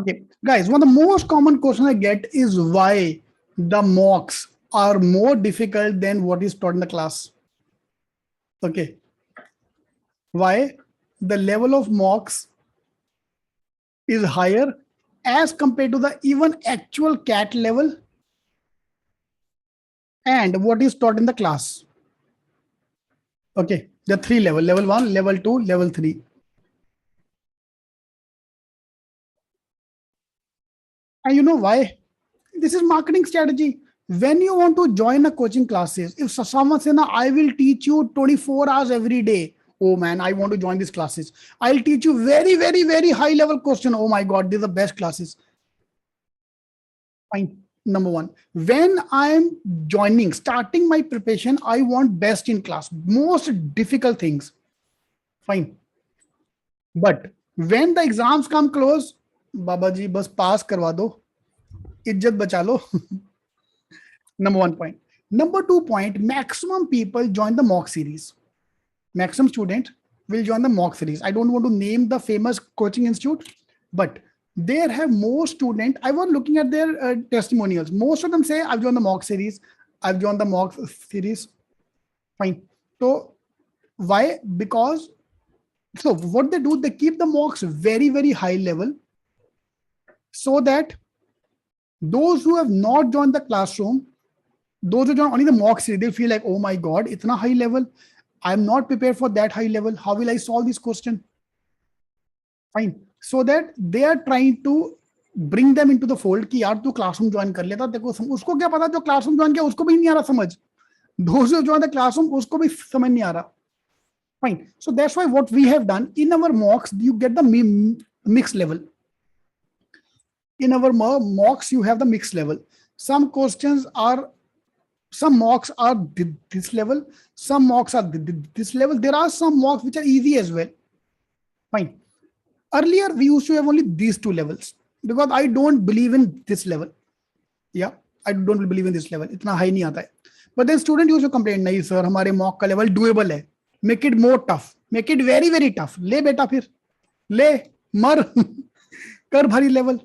Okay, guys, one of the most common question I get is why the mocks are more difficult than what is taught in the class. Okay, why the level of mocks is higher as compared to the even actual CAT level and what is taught in the class. Okay, the three level one, level two, level three. And you know why? This is marketing strategy. When you want to join a coaching classes, if someone says, "Na, I will teach you 24 hours every day," oh man, I want to join these classes. I'll teach you very, very, very high level question. Oh my God, these are the best classes. Fine. Number one, when I'm joining, starting my preparation, I want best in class, most difficult things. Fine. But when the exams come close, Baba ji, bas pass karwa do, इज्जत बचा लो. Number one point. Number two point, maximum people join the mock series. Maximum student will join the mock series. I don't want to name the famous coaching institute, but there have more student. I was looking at their testimonials. Most of them say, I've joined the mock series. I've joined the mock series. Fine. So why? Because so what they do, they keep the mocks very, very high level so that those who have not joined the classroom, those who join only the mock series, they feel like, oh my God, it's not high level. I'm not prepared for that high level. How will I solve this question? Fine. So that they are trying to bring them into the fold कि यार तू classroom join कर लेता, देखो उसको क्या पता, जो क्लासरूम ज्वाइन किया उसको भी नहीं आ रहा समझ, those who join the classroom उसको भी समझ नहीं आ रहा. Fine. So that's why what we have done in our mocks, you get the mixed level. In our mocks, you have the mixed level. Some questions are, some mocks are this level, some mocks are this level. There are some mocks which are easy as well. Fine. Earlier, we used to have only these two levels because I don't believe in this level. Yeah, I don't believe in this level. इतना high नहीं आता है. But then student used to complain, नहीं sir, हमारे mock का level doable है. Make it more tough. Make it very, very tough. ले बेटा फिर. ले मर. कर भारी level.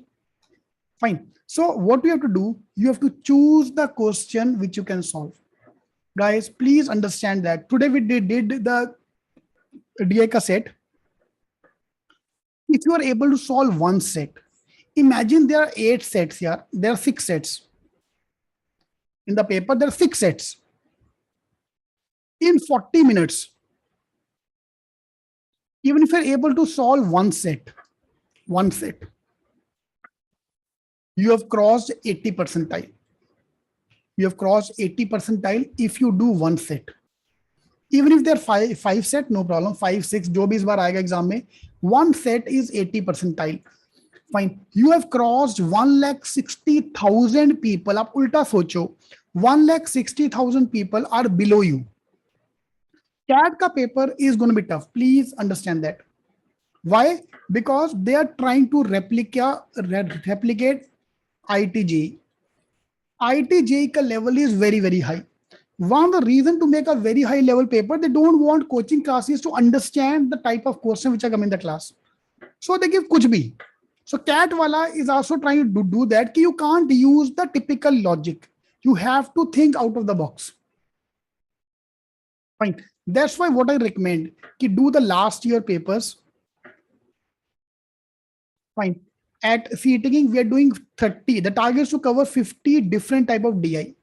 Fine. So what you have to do, you have to choose the question which you can solve. Guys, please understand that today we did the DI ka set. If you are able to solve one set, imagine there are 8 sets here. There are 6 sets. In the paper, there are 6 sets. In 40 minutes, even if you're able to solve one set, you have crossed 80 percentile. You have crossed 80 percentile if you do one set. Even if there are five set, no problem. 5, 6, जो भी इस बार आएगा exam में, one set is 80 percentile. Fine. You have crossed 1,60,000 people. आप उल्टा सोचो, 1,60,000 people are below you. CAT का paper is going to be tough. Please understand that. Why? Because they are trying to replicate ITJ. ITJ ka level is very, very high. One of the reason to make a very high level paper, they don't want coaching classes to understand the type of question which are coming in the class. So they give kuch bhi. So CAT wala is also trying to do that. Ki you can't use the typical logic. You have to think out of the box. Fine. That's why what I recommend, ki do the last year papers. Fine. At CETing, we are doing 30. The target is to cover 50 different type of DI.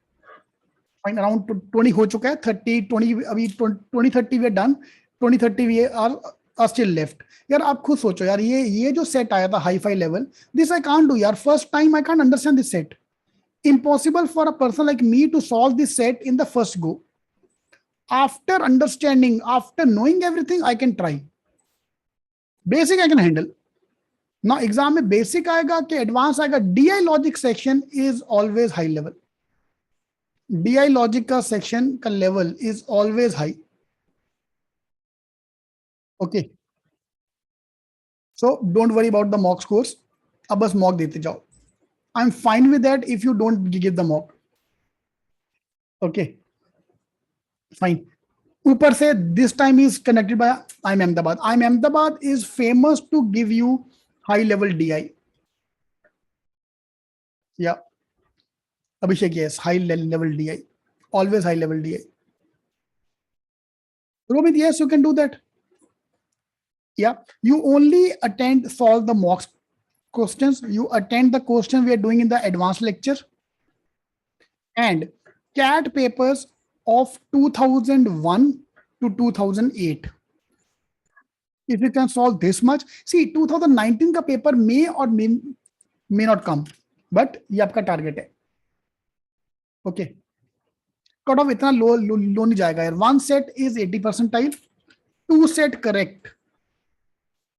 Fine. Around 20 हो चुका है, 30, 20 अभी 20, 30 we are done. 20, 30 we are still left. यार आप खुद सोचो यार, ये जो सेट आया था hi fi level, this I can't do यार. First time I can't understand this set. Impossible for a person like me to solve this set in the first go. After understanding, after knowing everything, I can try. Basic I can handle. Now exam में basic आएगा कि advanced आएगा. DI logic section is always high level. DI logic का section का level is always high. Okay. So don't worry about the mock scores. अब बस mock देते जाओ. I'm fine with that if you don't give the mock. Okay. Fine. ऊपर से this time is connected by IIM Ahmedabad. IIM Ahmedabad is famous to give you high level DI. या Abhishek, yes, high level DI, always high level DI. Romit, yes, you can do that. Yeah, you only attend solve the mock questions. You attend the question we are doing in the advanced lecture, and CAT papers of 2001 to 2008. If you can solve this much, see 2019 का paper may not come, but ये आपका target है. Okay. Cut off इतना लो नहीं जाएगा यार. One set is 80 percentile, two set correct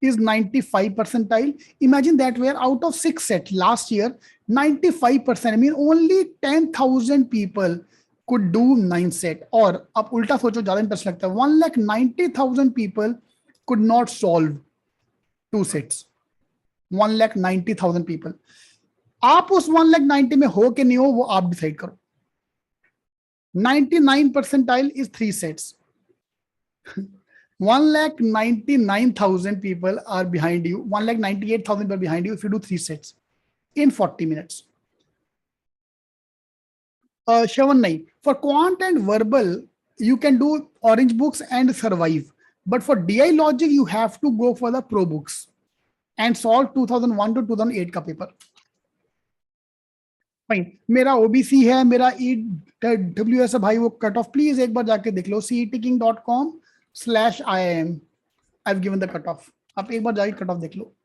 is 95 percentile. Imagine that where out of 6 set last year, 95%, I mean only 10,000 people could do 9 set. और अब उल्टा सोचो, ज्यादा इंटरेस्ट लगता है. 1,90,000 people could not solve 2 sets. 1,90,000 people. आप उस 1,90,000 में हो कि नहीं हो वो आप डिसाइड करो. 99 percentile is 3 sets. 1,99,000 people are behind you. 1,98,000 people behind you if you do 3 sets in 40 minutes. Shravan Naik, for quant and verbal, you can do orange books and survive. But for DI logic, you have to go for the pro books and solve 2001 to 2008 का paper. Fine. मेरा OBC है, मेरा EWS है भाई, वो cut off please एक बार जाके देख लो. ceticking.com/IIM. I've given the cut off. आप एक बार जाके कट ऑफ देख लो.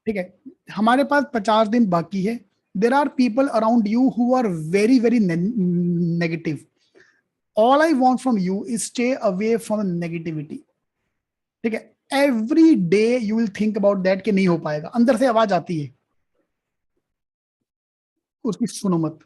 ठीक है, हमारे पास 50 दिन बाकी है. There are people around you who are very very negative. All I want from you is stay away from negativity. ठीक है, every day you will think about that कि नहीं हो पाएगा. अंदर से आवाज आती है, उसकी सुनो मत.